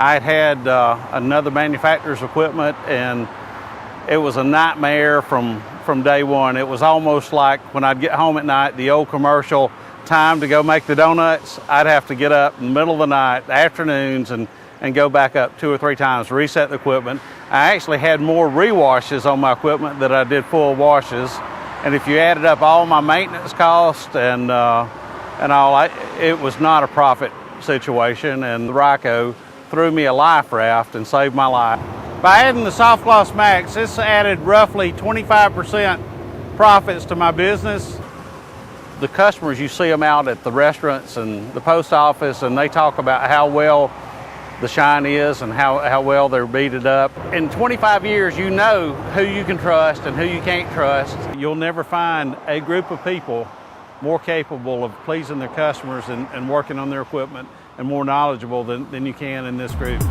I had another manufacturer's equipment, and it was a nightmare from day one. It was almost like when I'd get home at night, the old commercial, time to go make the donuts, I'd have to get up in the middle of the night, afternoons, and go back up 2 or 3 times, reset the equipment. I actually had more re-washes on my equipment than I did full washes. And if you added up all my maintenance costs and all, it was not a profit situation. And RYKO threw me a life raft and saved my life. By adding the Soft Gloss Max, this added roughly 25% profits to my business. The customers, you see them out at the restaurants and the post office, and they talk about how well the shine is and how well they're beaded up. In 25 years, you know who you can trust and who you can't trust. You'll never find a group of people more capable of pleasing their customers and working on their equipment and more knowledgeable than you can in this group.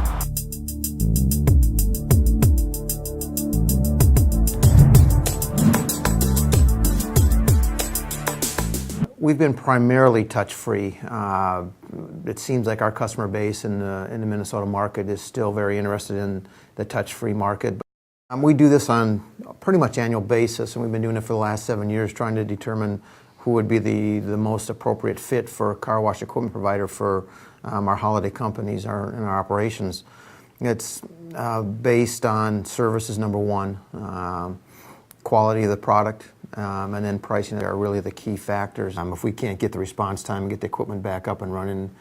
We've been primarily touch-free. It seems like our customer base in the Minnesota market is still very interested in the touch-free market. We do this on a pretty much annual basis, and we've been doing it for the last 7 years, trying to determine who would be the most appropriate fit for a car wash equipment provider for our holiday companies and our operations. It's based on services, number one, quality of the product, and then pricing are really the key factors. If we can't get the response time and get the equipment back up and running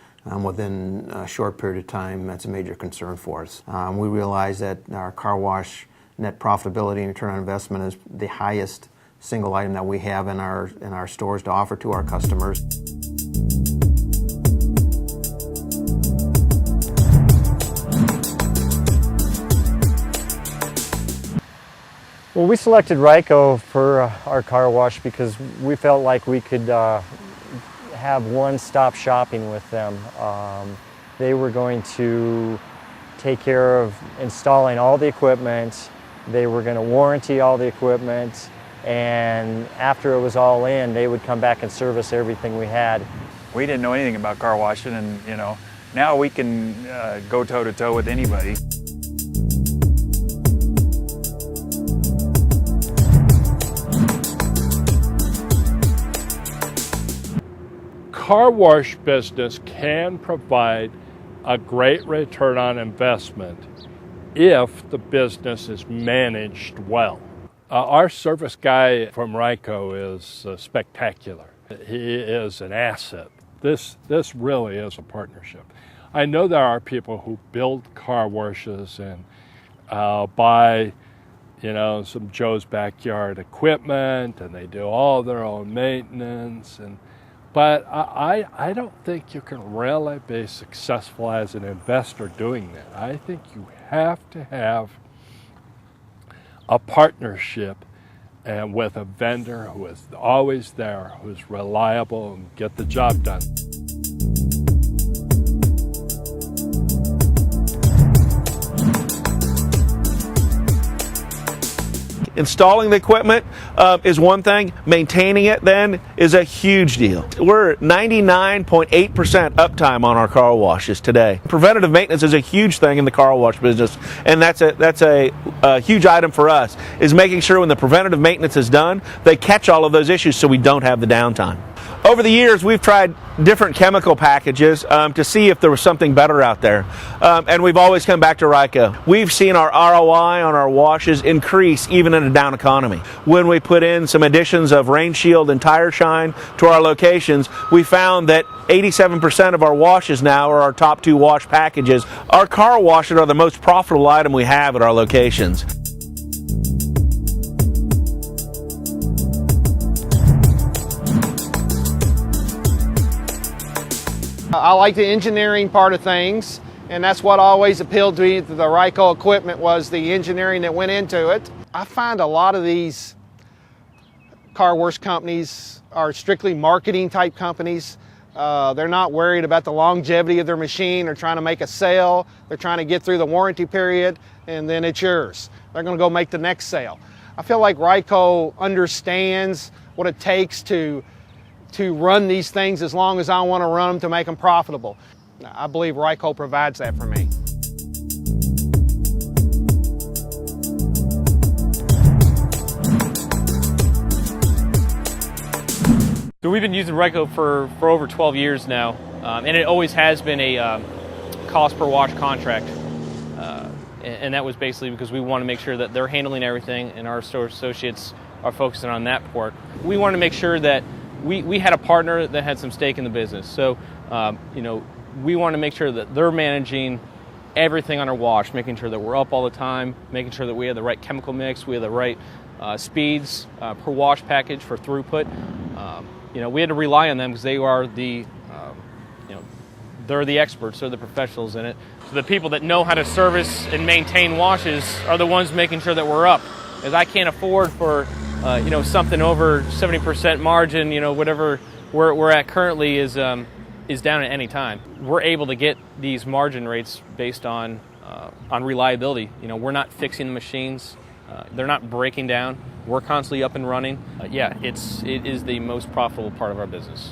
within a short period of time, that's a major concern for us. We realize that our car wash net profitability and return on investment is the highest single item that we have in our stores to offer to our customers. Well, we selected RYKO for our car wash because we felt like we could have one-stop shopping with them. They were going to take care of installing all the equipment. They were going to warranty all the equipment, and after it was all in, they would come back and service everything we had. We didn't know anything about car washing, and now we can go toe-to-toe with anybody. Car wash business can provide a great return on investment if the business is managed well. Our service guy from RYKO is spectacular. He is an asset. This really is a partnership. I know there are people who build car washes and buy some Joe's Backyard equipment, and they do all their own maintenance, but I don't think you can really be successful as an investor doing that. I think you have to have a partnership and with a vendor who is always there, who's reliable, and get the job done. Installing the equipment is one thing. Maintaining it then is a huge deal. We're 99.8% uptime on our car washes today. Preventative maintenance is a huge thing in the car wash business, and that's a huge item for us, is making sure when the preventative maintenance is done, they catch all of those issues so we don't have the downtime. Over the years, we've tried different chemical packages to see if there was something better out there, and we've always come back to RYKO. We've seen our ROI on our washes increase even in a down economy. When we put in some additions of rain shield and tire shine to our locations, we found that 87% of our washes now are our top 2 wash packages. Our car washes are the most profitable item we have at our locations. I like the engineering part of things, and that's what always appealed to me. The RYKO equipment was the engineering that went into it. I find a lot of these car wash companies are strictly marketing type companies. They're not worried about the longevity of their machine. They're trying to make a sale. They're trying to get through the warranty period, and then it's yours. They're going to go make the next sale. I feel like RYKO understands what it takes to run these things as long as I want to run them to make them profitable. I believe RYKO provides that for me. So we've been using RYKO for over 12 years now, and it always has been a cost per wash contract. And that was basically because we want to make sure that they're handling everything and our store associates are focusing on that part. We wanted to make sure that we had a partner that had some stake in the business. So, we want to make sure that they're managing everything on our wash, making sure that we're up all the time, making sure that we have the right chemical mix, we have the right speeds per wash package for throughput. We had to rely on them because they are they're the experts, they're the professionals in it. So the people that know how to service and maintain washes are the ones making sure that we're up. Because I can't afford for something over 70% margin, whatever we're at currently is down at any time. We're able to get these margin rates based on reliability. We're not fixing the machines. They're not breaking down. We're constantly up and running. It is the most profitable part of our business.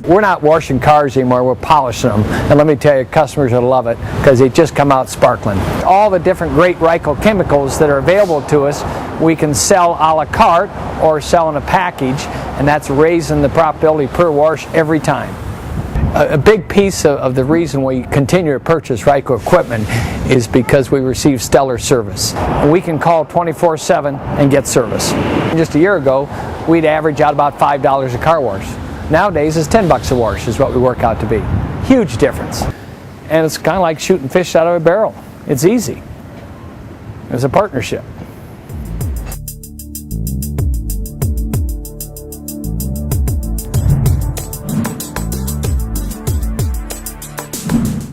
We're not washing cars anymore, we're polishing them. And let me tell you, customers will love it because they just come out sparkling. All the different great RYKO chemicals that are available to us, we can sell a la carte or sell in a package, and that's raising the profitability per wash every time. A big piece of the reason we continue to purchase RYKO equipment is because we receive stellar service. We can call 24/7 and get service. Just a year ago, we'd average out about $5 a car wash. Nowadays, it's $10 a wash is what we work out to be. Huge difference. And it's kind of like shooting fish out of a barrel. It's easy. It's a partnership.